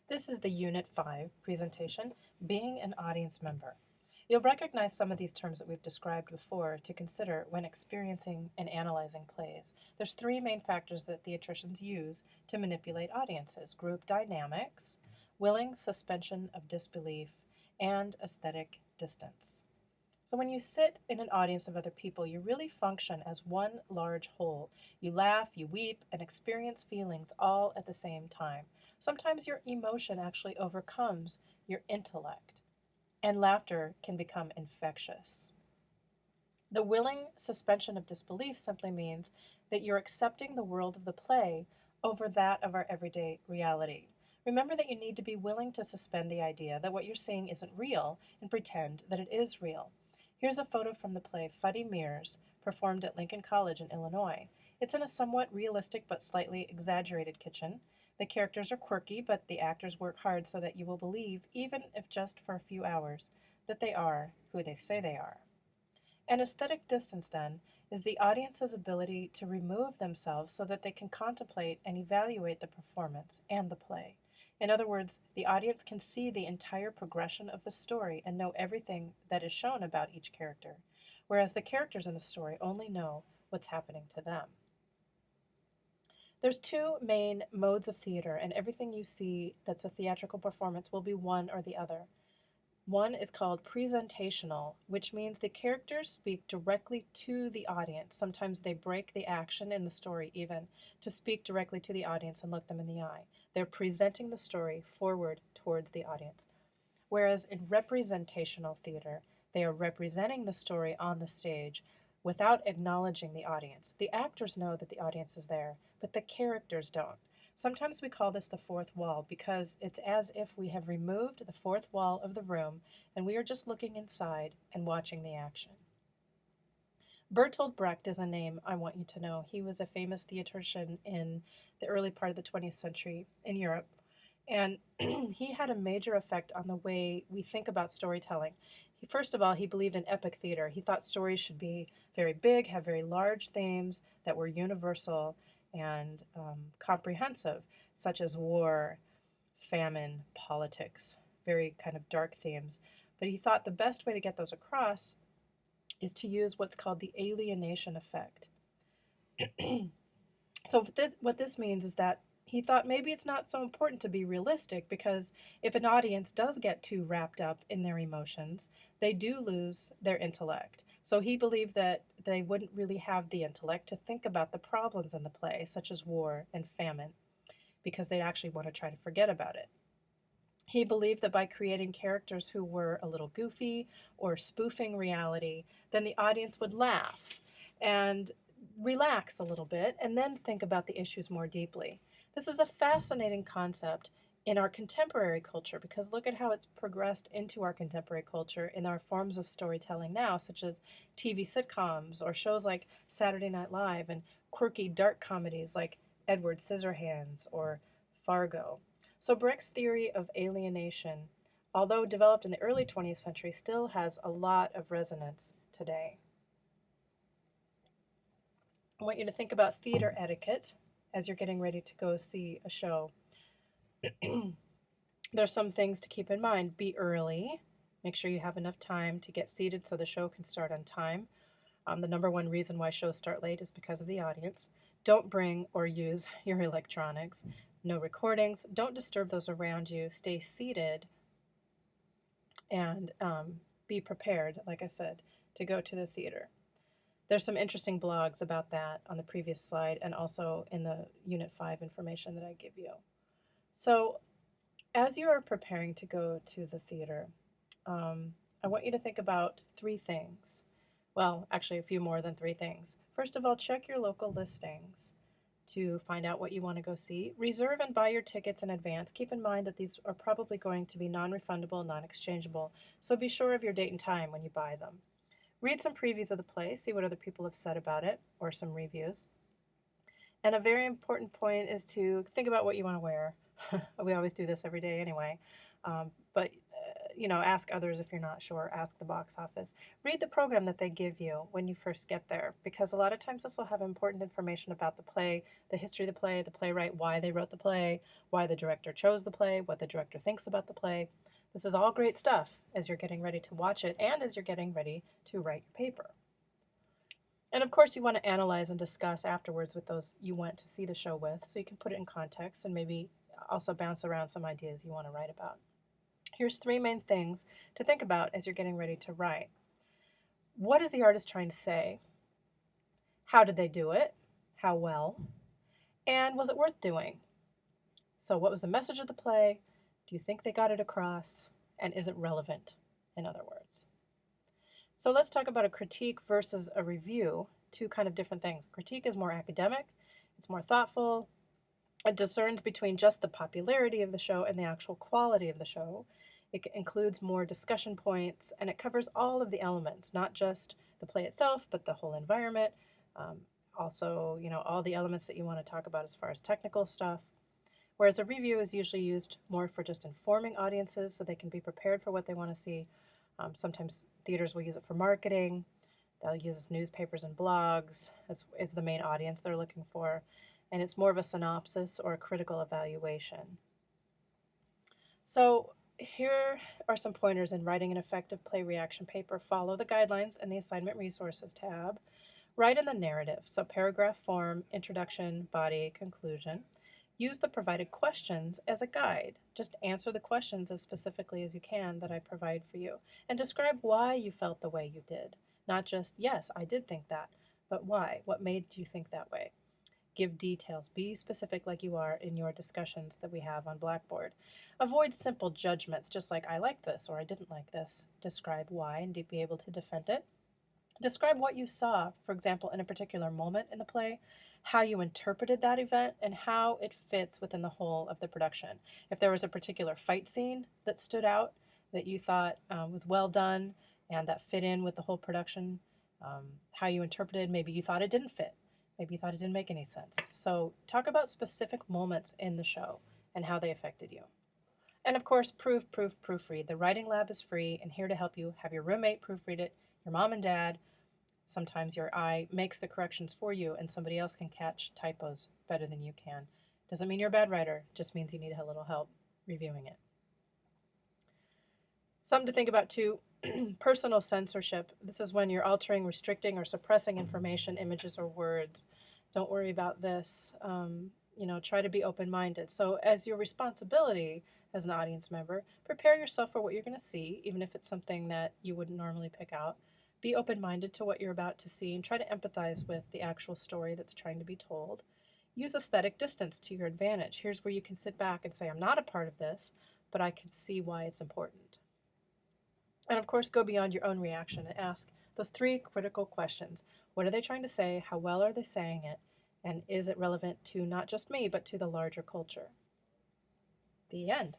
This is the Unit 5 presentation, Being an Audience Member. You'll recognize some of these terms that we've described before to consider when experiencing and analyzing plays. There's three main factors that theatricians use to manipulate audiences: group dynamics, willing suspension of disbelief, and aesthetic distance. So when you sit in an audience of other people, you really function as one large whole. You laugh, you weep, and experience feelings all at the same time. Sometimes your emotion actually overcomes your intellect, and laughter can become infectious. The willing suspension of disbelief simply means that you're accepting the world of the play over that of our everyday reality. Remember that you need to be willing to suspend the idea that what you're seeing isn't real and pretend that it is real. Here's a photo from the play Fuddy Mears, performed at Lincoln College in Illinois. It's in a somewhat realistic but slightly exaggerated kitchen. The characters are quirky, but the actors work hard so that you will believe, even if just for a few hours, that they are who they say they are. An aesthetic distance, then, is the audience's ability to remove themselves so that they can contemplate and evaluate the performance and the play. In other words, the audience can see the entire progression of the story and know everything that is shown about each character, whereas the characters in the story only know what's happening to them. There's two main modes of theater, and everything you see that's a theatrical performance will be one or the other. One is called presentational, which means the characters speak directly to the audience. Sometimes they break the action in the story even to speak directly to the audience and look them in the eye. They're presenting the story forward towards the audience. Whereas in representational theater, they are representing the story on the stage without acknowledging the audience. The actors know that the audience is there, but the characters don't. Sometimes we call this the fourth wall because it's as if we have removed the fourth wall of the room and we are just looking inside and watching the action. Bertolt Brecht is a name I want you to know. He was a famous theatrician in the early part of the 20th century in Europe, and he had a major effect on the way we think about storytelling. First of all, he believed in epic theater. He thought stories should be very big, have very large themes that were universal and comprehensive, such as war, famine, politics, very kind of dark themes. But he thought the best way to get those across is to use what's called the alienation effect. So what this means is that he thought maybe it's not so important to be realistic because if an audience does get too wrapped up in their emotions, they do lose their intellect. So he believed that they wouldn't really have the intellect to think about the problems in the play, such as war and famine, because they'd actually want to try to forget about it. He believed that by creating characters who were a little goofy or spoofing reality, then the audience would laugh and relax a little bit and then think about the issues more deeply. This is a fascinating concept in our contemporary culture because look at how it's progressed into our contemporary culture in our forms of storytelling now, such as TV sitcoms or shows like Saturday Night Live and quirky dark comedies like Edward Scissorhands or Fargo. So Brecht's theory of alienation, although developed in the early 20th century, still has a lot of resonance today. I want you to think about theater etiquette as you're getting ready to go see a show. There's some things to keep in mind. Be early. Make sure you have enough time to get seated so the show can start on time. The number one reason why shows start late is because of the audience. Don't bring or use your electronics. No recordings. Don't disturb those around you. Stay seated and be prepared, like I said, to go to the theater. There's some interesting blogs about that on the previous slide and also in the Unit 5 information that I give you. So as you are preparing to go to the theater, I want you to think about three things. Well, actually, a few more than three things. First of all, check your local listings to find out what you want to go see. Reserve and buy your tickets in advance. Keep in mind that these are probably going to be non-refundable, non-exchangeable, so be sure of your date and time when you buy them. Read some previews of the play, see what other people have said about it, or some reviews. And a very important point is to think about what you want to wear. We always do this every day anyway, but ask others if you're not sure, ask the box office. Read the program that they give you when you first get there, because a lot of times this will have important information about the play, the history of the playwright, why they wrote the play, why the director chose the play, what the director thinks about the play. This is all great stuff as you're getting ready to watch it and as you're getting ready to write your paper. And of course, you want to analyze and discuss afterwards with those you went to see the show with, so you can put it in context and maybe also bounce around some ideas you want to write about. Here's three main things to think about as you're getting ready to write. What is the artist trying to say? How did they do it? How well? And was it worth doing? So, what was the message of the play? Do you think they got it across? And is it relevant, in other words? So, let's talk about a critique versus a review, two kind of different things. Critique is more academic, it's more thoughtful, it discerns between just the popularity of the show and the actual quality of the show. It includes more discussion points, and it covers all of the elements, not just the play itself, but the whole environment. Also, all the elements that you want to talk about as far as technical stuff. Whereas a review is usually used more for just informing audiences so they can be prepared for what they want to see. Sometimes theaters will use it for marketing. They'll use newspapers and blogs as the main audience they're looking for. And it's more of a synopsis or a critical evaluation. So here are some pointers in writing an effective play reaction paper. Follow the guidelines in the assignment resources tab. Write in the narrative, so paragraph form, introduction, body, conclusion. Use the provided questions as a guide. Just answer the questions as specifically as you can that I provide for you. And describe why you felt the way you did. Not just, yes, I did think that, but why? What made you think that way? Give details. Be specific like you are in your discussions that we have on Blackboard. Avoid simple judgments, just like I like this or I didn't like this. Describe why and be able to defend it. Describe what you saw, for example, in a particular moment in the play, how you interpreted that event, and how it fits within the whole of the production. If there was a particular fight scene that stood out that you thought was well done and that fit in with the whole production, how you interpreted, maybe you thought it didn't fit. Maybe you thought it didn't make any sense. So talk about specific moments in the show and how they affected you. And of course, proofread. The writing lab is free and here to help you. Have your roommate proofread it, your mom and dad. Sometimes your eye makes the corrections for you and somebody else can catch typos better than you can. Doesn't mean you're a bad writer, just means you need a little help reviewing it. Something to think about too, personal censorship. This is when you're altering, restricting, or suppressing information, images, or words. Don't worry about this. Try to be open-minded. So as your responsibility as an audience member, prepare yourself for what you're going to see, even if it's something that you wouldn't normally pick out. Be open-minded to what you're about to see and try to empathize with the actual story that's trying to be told. Use aesthetic distance to your advantage. Here's where you can sit back and say, I'm not a part of this, but I can see why it's important. And of course, go beyond your own reaction and ask those three critical questions. What are they trying to say? How well are they saying it? And is it relevant to not just me, but to the larger culture? The end.